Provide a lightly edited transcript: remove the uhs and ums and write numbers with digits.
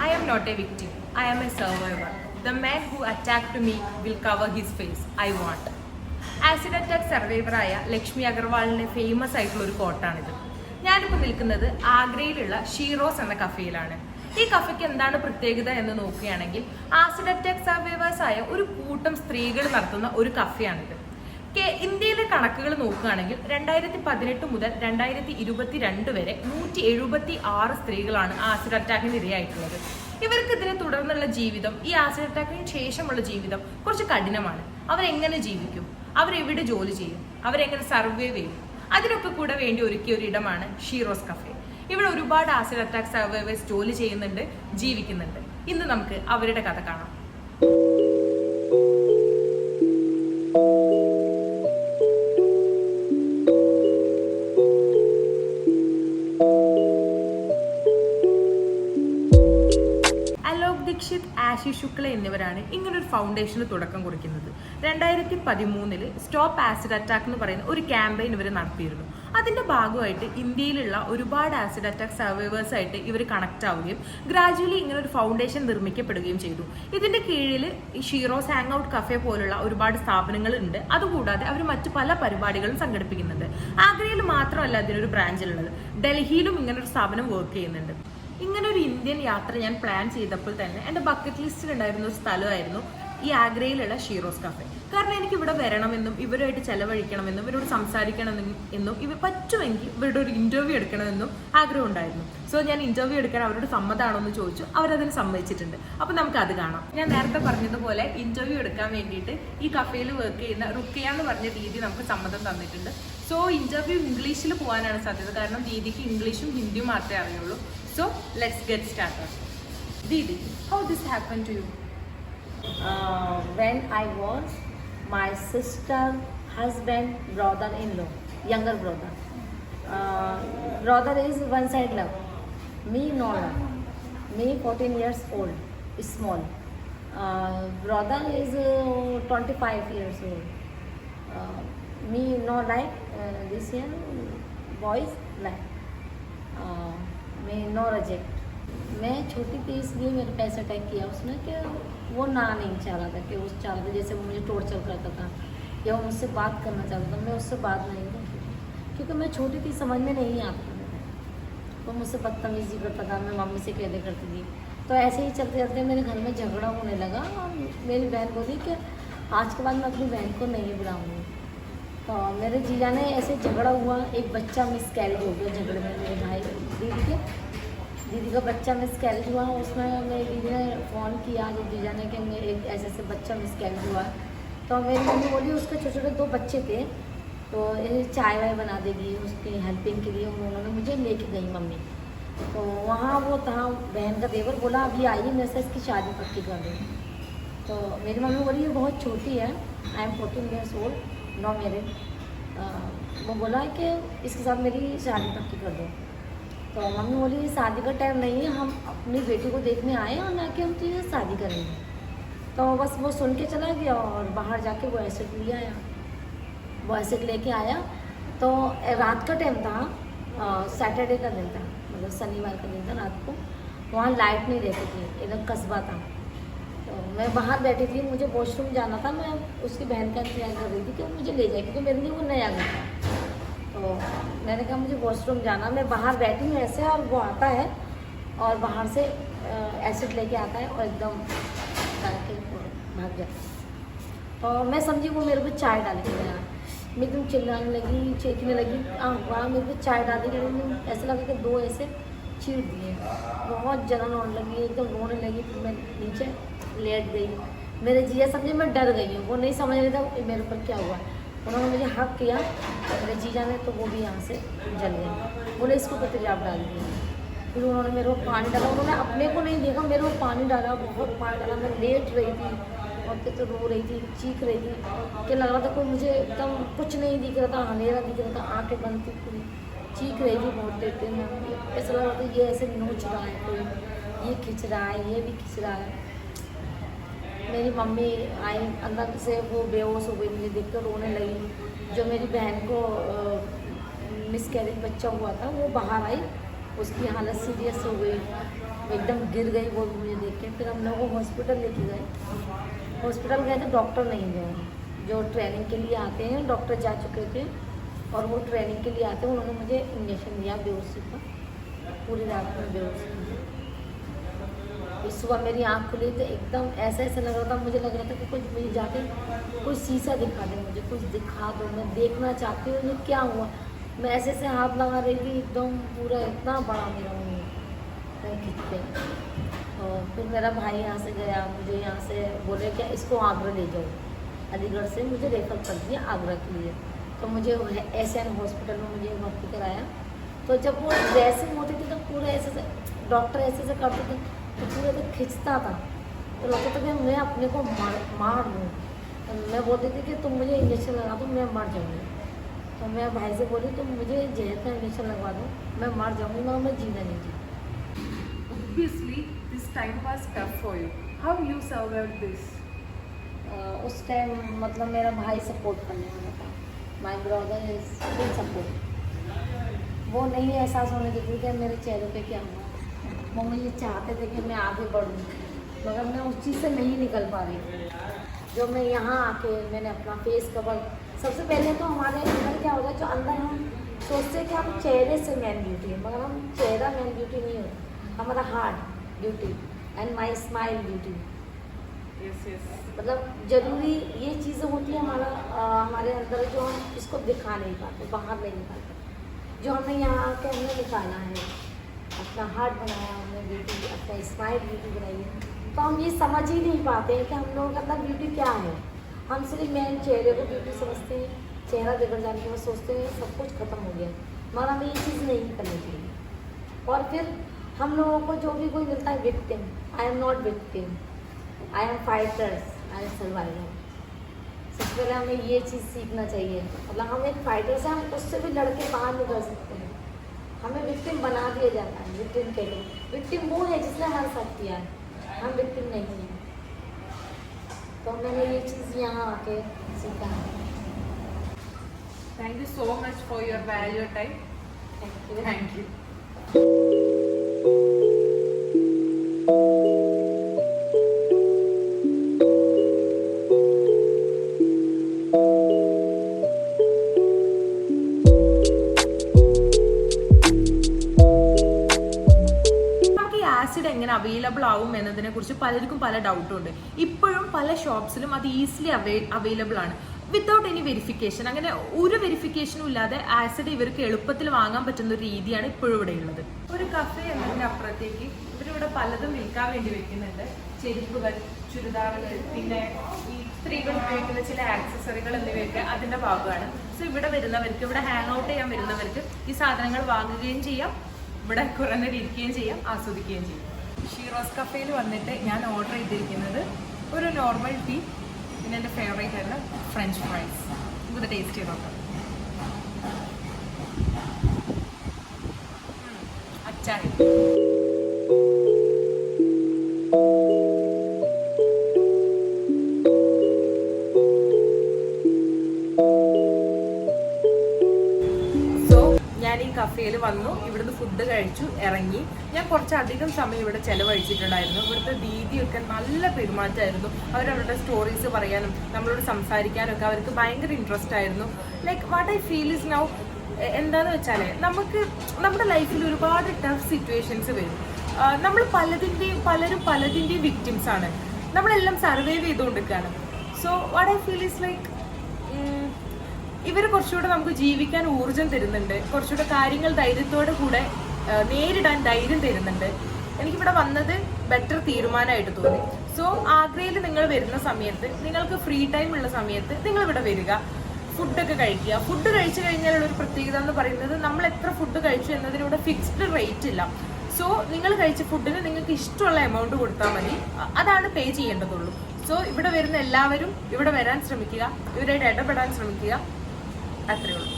I am not a victim. I am a survivor. The man who attacked me will cover his face. I want. Acid attack സർവൈവറായ ലക്ഷ്മി അഗർവാളിൻ്റെ famous ആയിട്ടുള്ള ഒരു കോട്ടാണിത്. ഞാനിപ്പോൾ നിൽക്കുന്നത് ആഗ്രയിലുള്ള ഷീറോസ് എന്ന കഫേയിലാണ്. ഈ കഫയ്ക്ക് എന്താണ് പ്രത്യേകത എന്ന് നോക്കുകയാണെങ്കിൽ ആസിഡ് അറ്റാക്ക് സർവൈവേഴ്സായ ഒരു കൂട്ടം സ്ത്രീകൾ നടത്തുന്ന ഒരു കഫയാണിത്. ഇന്ത്യയിലെ കണക്കുകൾ നോക്കുകയാണെങ്കിൽ 2018 മുതൽ 2022 വരെ 176 സ്ത്രീകളാണ് ആസിഡ് അറ്റാക്കിന് ഇരയായിട്ടുള്ളത്. ഇവർക്ക് ഇതിനെ തുടർന്നുള്ള ജീവിതം, ഈ ആസിഡ് അറ്റാക്കിന് ശേഷമുള്ള ജീവിതം കുറച്ച് കഠിനമാണ്. അവരെങ്ങനെ ജീവിക്കും? അവരെവിടെ ജോലി ചെയ്യും? അവരെങ്ങനെ സർവൈവ് ചെയ്യും? അതിനൊക്കെ കൂടെ വേണ്ടി ഒരുക്കിയ ഒരു ഇടമാണ് ഷീറോസ് കഫേ. ഇവിടെ ഒരുപാട് ആസിഡ് അറ്റാക്ക് സർവൈവേഴ്സ് ജോലി ചെയ്യുന്നുണ്ട്, ജീവിക്കുന്നുണ്ട്. ഇന്ന് നമുക്ക് അവരുടെ കഥ കാണാം. ദീക്ഷിത്, ആശിഷ് ശുക്ല എന്നിവരാണ് ഇങ്ങനൊരു ഫൗണ്ടേഷന് തുടക്കം കുറിക്കുന്നത്. 2013 സ്റ്റോപ്പ് ആസിഡ് അറ്റാക്ക് എന്ന് പറയുന്ന ഒരു ക്യാമ്പയിൻ ഇവർ നടത്തിയിരുന്നു. അതിന്റെ ഭാഗമായിട്ട് ഇന്ത്യയിലുള്ള ഒരുപാട് ആസിഡ് അറ്റാക്ക് സർവൈവേഴ്സായിട്ട് ഇവർ കണക്ട് ആവുകയും ഗ്രാജുവലി ഇങ്ങനെ ഒരു ഫൗണ്ടേഷൻ നിർമ്മിക്കപ്പെടുകയും ചെയ്തു. ഇതിന്റെ കീഴിൽ ഷീറോസ് ഹാങ് ഔട്ട് കഫേ പോലുള്ള ഒരുപാട് സ്ഥാപനങ്ങൾ ഉണ്ട്. അതുകൂടാതെ അവർ മറ്റു പല പരിപാടികളും സംഘടിപ്പിക്കുന്നുണ്ട്. ആഗ്രയിൽ മാത്രമല്ല അതിനൊരു ബ്രാഞ്ചിലുള്ളത്, ഡൽഹിയിലും ഇങ്ങനൊരു സ്ഥാപനം വർക്ക് ചെയ്യുന്നുണ്ട്. ഇങ്ങനെ ഒരു ഇന്ത്യൻ യാത്ര ഞാൻ പ്ലാൻ ചെയ്തപ്പോൾ തന്നെ എൻ്റെ ബക്കറ്റ് ലിസ്റ്റിൽ ഉണ്ടായിരുന്ന ഒരു സ്ഥലമായിരുന്നു ഈ ആഗ്രയിലുള്ള ഷീറോസ് കഫേ. കാരണം എനിക്ക് ഇവിടെ വരണമെന്നും ഇവരുമായിട്ട് ചെലവഴിക്കണമെന്നും ഇവരോട് സംസാരിക്കണമെന്നും പറ്റുമെങ്കിൽ ഇവരുടെ ഒരു ഇന്റർവ്യൂ എടുക്കണമെന്നും ആഗ്രഹം ഉണ്ടായിരുന്നു. സോ ഞാൻ ഇന്റർവ്യൂ എടുക്കാൻ അവരോട് സമ്മതമാണോ എന്ന് ചോദിച്ചു. അവരതിന് സമ്മതിച്ചിട്ടുണ്ട്. അപ്പോൾ നമുക്ക് അത് കാണാം. ഞാൻ നേരത്തെ പറഞ്ഞതുപോലെ ഇന്റർവ്യൂ എടുക്കാൻ വേണ്ടിയിട്ട് ഈ കഫേയിൽ വർക്ക് ചെയ്യുന്ന റുക്കിയ എന്ന് പറഞ്ഞ ദീദി നമുക്ക് സമ്മതം തന്നിട്ടുണ്ട്. സോ ഇന്റർവ്യൂ ഇംഗ്ലീഷിൽ പോകാനാണ് സാധ്യത. കാരണം ദീദിക്ക് ഇംഗ്ലീഷും ഹിന്ദിയും മാത്രമേ അറിയുള്ളൂ. So let's get started. Didi, how this happened to you? When I was my sister, husband, brother-in-law, younger brother. Brother is one side love. Me no love. Me 14 years old, small. Brother is 25 years old. Me no like this year boys like. मैं no reject. मैं छोटी थी इसलिए मेरे पैसे attack किया उसने कि वो ना नहीं चाह रहा था, कि उस चाह रहा था जैसे वो मुझे टॉर्चर करता था या वो मुझसे बात करना चाहता था. मैं उससे बात नहीं करती थी क्योंकि मैं छोटी थी, समझ में नहीं आता था. वो मुझसे बदतमीजी करता था, मैं मम्मी से कहते करती थी. तो ऐसे ही चलते चलते मेरे घर में झगड़ा होने लगा और मेरी बहन बोली कि आज के बाद मैं अपनी बहन को नहीं बुलाऊँगी. तो मेरे जीजा ने ऐसे झगड़ा हुआ, एक बच्चा मिसकैरेज हो गया झगड़े में. मेरे भाई दीदी का बच्चा मिसकैरेज हुआ. उसमें मेरी दीदी ने फ़ोन किया जो जीजा ने कि मैं एक ऐसे बच्चा मिसकैरेज हुआ. तो मेरी मम्मी बोली उसके छोटे छोटे 2 बच्चे थे, तो ये चाय वाय बना देगी उसकी हेल्पिंग के लिए. उन्होंने मुझे लेके गई मम्मी. तो वहाँ वो था बहन का देवर, बोला अभी आइए मेरे से इसकी शादी पक्की कर दो. तो मेरी मम्मी बोली ये बहुत छोटी है, I am 14 years old, no married. वो बोला कि इसके साथ मेरी शादी पक्की कर दो. तो मम्मी बोली शादी का टाइम नहीं है, हम अपनी बेटी को देखने आए और ना कि हम तुझे शादी करेंगे. तो बस वो सुन के चला गया और बाहर जाके वो एसिड ले आया. वो एसिड लेके आया तो रात का टाइम था, सैटरडे का दिन था, मतलब शनिवार का दिन था. रात को वहाँ लाइट नहीं रहती थी, एकदम कस्बा था. तो मैं बाहर बैठी थी, मुझे वॉशरूम जाना था. मैं उसकी बहन का इंतजार कर रही थी कि मुझे ले जाए क्योंकि मेरे लिए वो नया घर था. तो मैंने कहा मुझे वॉशरूम जाना. मैं बाहर बैठी हूँ ऐसे और वो आता है और बाहर से एसिड लेके आता है और एकदम भाग जाता है. तो मैं समझी वो मेरे को चाय डाल के गया. मैं एकदम चिल्लाने लगी, चीखने लगी, वहाँ मेरे को चाय डाल दी. ऐसा लगा कि 2 ऐसे चीर दिए. बहुत जलन होने लगी, एकदम रोने लगी. फिर मैं नीचे लेट गई. मेरे जीजा समझे मैं डर गई हूँ, वो नहीं समझ रहे था मेरे ऊपर क्या हुआ. उन्होंने मुझे हक किया मेरे जीजा ने, तो वो भी यहाँ से जल गए. बोले इसको तो तेजाब डाल दिया. फिर उन्होंने मेरे को पानी डाला. उन्होंने अपने को नहीं देखा, मेरे को पानी डाला, बहुत पानी डाला. मैं लेट रही थी और तो रो रही थी, चीख रही थी कि लग रहा था कोई मुझे एकदम कुछ नहीं दिख रहा था, अंधेरा दिख रहा था. आँखें बंद थी, पूरी चीख रही थी बहुत देर तक. मैं ऐसा लग रहा था ये ऐसे नोच रहा है कोई, ये खिंच रहा है, ये भी खिंच रहा है. मेरी मम्मी आई अंदर से, वो बेहोश हो गई. मुझे देखकर रोने लगी. जो मेरी बहन को मिसकैरेज बच्चा हुआ था वो बाहर आई, उसकी हालत सीरियस हो गई. एकदम गिर गई वो भी मुझे देख के। फिर हम लोग को हॉस्पिटल लेके गए। हॉस्पिटल गए तो डॉक्टर नहीं गए, जो ट्रेनिंग के लिए आते हैं डॉक्टर जा चुके थे, और वो ट्रेनिंग के लिए आते हैं। उन्होंने मुझे इंजेक्शन दिया बेहोशी का, पूरी रात में बेहोशी। सुबह मेरी आँख खुली तो एकदम ऐसा ऐसा लग रहा था, मुझे लग रहा था कि कुछ मुझे जाके कोई शीशा दिखा दे, मुझे कुछ दिखा दो, मैं देखना चाहती हूँ मुझे क्या हुआ। मैं ऐसे ऐसे हाथ लगा रही थी, एकदम पूरा इतना बड़ा मेरा मुँह खिंच पे। और फिर मेरा भाई यहाँ से गया, मुझे यहाँ से बोले क्या इसको आगरा ले जाओ। अलीगढ़ से मुझे रेफर कर दिया आगरा के लिए। तो मुझे एशियन हॉस्पिटल में मुझे भर्ती कराया। तो जब वो ड्रेसिंग होती थी तो पूरे ऐसे डॉक्टर ऐसे करते थे तो पूरे तो खिंचता था, तो लगता था कि मैं अपने को मार दूँ। तो मैं बोलती थी कि तुम मुझे इंजेक्शन लगा दो, मैं मर जाऊँगी। तो मैं भाई से बोली तुम मुझे जहर का इंजेक्शन लगवा दो, मैं मर जाऊँगी, मैं जीना नहीं चाहती। Obviously, this time was tough for you. How you survived this? उस टाइम मतलब मेरा भाई सपोर्ट करने वाला था, my brother is full support. वो नहीं एहसास होने देती कि मेरे चेहरे पे क्या हुआ। वो मुझे चाहते थे कि मैं आगे बढ़ूँ, मगर मैं उस चीज़ से नहीं निकल पा रही थी। जो मैं यहाँ आके मैंने अपना फेस कवर, सबसे पहले तो हमारे अंदर क्या होता है, जो अंदर हम सोचते हैं कि हम चेहरे से मैन ब्यूटी है, मगर हम चेहरा मैन ब्यूटी नहीं होता, हमारा heart beauty and my smile beauty. Yes, yes. मतलब ज़रूरी ये चीज़ें होती है हमारे अंदर, जो हम इसको दिखा नहीं पाते, बाहर नहीं निकालते। जो हमने यहाँ आके हमने निकाला है, अपना हार्ट बनाया हमने ब्यूटी, अपना स्माइल ब्यूटी बनाई है। तो हम ये समझ ही नहीं पाते हैं कि हम लोगों के अंदर ब्यूटी क्या है। हम सिर्फ मेन चेहरे को ब्यूटी समझते हैं, चेहरा बिगड़ जाने के बाद सोचते हैं सब कुछ खत्म हो गया, मगर हमें ये चीज़ नहीं करनी चाहिए। और फिर हम लोगों को जो भी कोई मिलता है victim, I am not victim, I am fighters, I am survivor. सबसे पहले हमें ये चीज़ सीखना चाहिए, मतलब हम एक फाइटर से हम उससे भी लड़के बाहर निकल सकते हैं। हमें विक्टिम बना दिया जाता है, विक्टिम के लिए। विक्टिम वो है जिसने हमारे साथ किया है, हम विक्टिम नहीं हैं। तो मैंने ये चीज़ यहाँ आके सीखा है। Thank you so much for your valuable time. Thank you. Thank you. Acid എങ്ങനെ അവൈലബിൾ ആവും എന്നതിനെ കുറിച്ച് പലർക്കും പല ഡൗട്ടും ഉണ്ട്. ഇപ്പോഴും പല ഷോപ്സിലും അത് ഈസിലി അവൈലബിൾ ആണ്, വിത്തൗട്ട് എനി വെരിഫിക്കേഷൻ. അങ്ങനെ ഒരു വെരിഫിക്കേഷനും ഇല്ലാതെ ആസിഡ് ഇവർക്ക് എളുപ്പത്തിൽ വാങ്ങാൻ പറ്റുന്ന ഒരു രീതിയാണ് ഇപ്പോഴും ഇവിടെ ഉള്ളത്. ഒരു കഫേ എന്നതിന്റെ അപ്പുറത്തേക്ക് ഇവരിവിടെ പലതും വിൽക്കാൻ വേണ്ടി വെക്കുന്നുണ്ട്. ചെരുപ്പുകൾ, ചുരിദാറുകൾ, പിന്നെ ഈ സ്ത്രീകൾ ഉപയോഗിക്കുന്ന ചില ആക്സസറികൾ എന്നിവയൊക്കെ അതിന്റെ ഭാഗമാണ്. സോ ഇവിടെ വരുന്നവർക്ക്, ഇവിടെ ഹാങ് ഔട്ട് ചെയ്യാൻ വരുന്നവർക്ക് ഈ സാധനങ്ങൾ വാങ്ങുകയും ചെയ്യാം, ഇവിടെ കുറേ നേരം ഇരിക്കുകയും ചെയ്യാം, ആസ്വദിക്കുകയും ചെയ്യാം. ഷീറോസ് കഫേയിൽ വന്നിട്ട് ഞാൻ ഓർഡർ ചെയ്തിരിക്കുന്നത് ഒരു നോർമൽ ടീ, പിന്നെ എൻ്റെ ഫേവറേറ്റ് ആയിട്ടുള്ള ഫ്രഞ്ച് ഫ്രൈസ്. ഇത് ടേസ്റ്റ് ചെയ്ത് നോക്കാം. അച്ചാറി. ഈ കഫേയിൽ വന്നു, ഇവിടുന്ന് ഫുഡ് കഴിച്ചു, ഇറങ്ങി. ഞാൻ കുറച്ചധികം സമയം ഇവിടെ ചെലവഴിച്ചിട്ടുണ്ടായിരുന്നു. ഇവിടുത്തെ ദീദിയൊക്കെ നല്ല പെരുമാറ്റമായിരുന്നു. അവരവരുടെ സ്റ്റോറീസ് പറയാനും നമ്മളോട് സംസാരിക്കാനും ഒക്കെ അവർക്ക് ഭയങ്കര ഇൻട്രസ്റ്റ് ആയിരുന്നു. Like what I feel is now എന്താന്ന് വെച്ചാൽ, നമുക്ക് നമ്മുടെ ലൈഫിൽ ഒരുപാട് ടഫ് സിറ്റുവേഷൻസ് വരും. നമ്മൾ പലരും പലതിൻ്റെയും വിക്ടിംസ് ആണ്. നമ്മളെല്ലാം സർവൈവ് ചെയ്തുകൊണ്ടിരിക്കുകയാണ്. So what I feel is like ഇവർ കുറച്ചുകൂടെ നമുക്ക് ജീവിക്കാൻ ഊർജ്ജം തരുന്നുണ്ട്, കുറച്ചുകൂടെ കാര്യങ്ങൾ ധൈര്യത്തോടെ കൂടെ നേരിടാൻ ധൈര്യം തരുന്നുണ്ട്. എനിക്കിവിടെ വന്നത് ബെറ്റർ തീരുമാനമായിട്ട് തോന്നി. സോ ആഗ്രയിൽ നിങ്ങൾ വരുന്ന സമയത്ത്, നിങ്ങൾക്ക് ഫ്രീ ടൈം ഉള്ള സമയത്ത് നിങ്ങളിവിടെ വരിക, ഫുഡൊക്കെ കഴിക്കുക. ഫുഡ് കഴിച്ചു കഴിഞ്ഞാലുള്ള ഒരു പ്രത്യേകത എന്ന് പറയുന്നത്, നമ്മൾ എത്ര ഫുഡ് കഴിച്ചു എന്നതിലൂടെ ഫിക്സ്ഡ് റേറ്റ് ഇല്ല. സോ നിങ്ങൾ കഴിച്ച ഫുഡിന് നിങ്ങൾക്ക് ഇഷ്ടമുള്ള എമൗണ്ട് കൊടുത്താൽ മതി, അതാണ് പേ ചെയ്യേണ്ടതുള്ളൂ. സോ ഇവിടെ വരുന്ന എല്ലാവരും ഇവിടെ വരാൻ ശ്രമിക്കുക, ഇവരായിട്ട് ഇടപെടാൻ ശ്രമിക്കുക, അത്രയേ ഉള്ളൂ.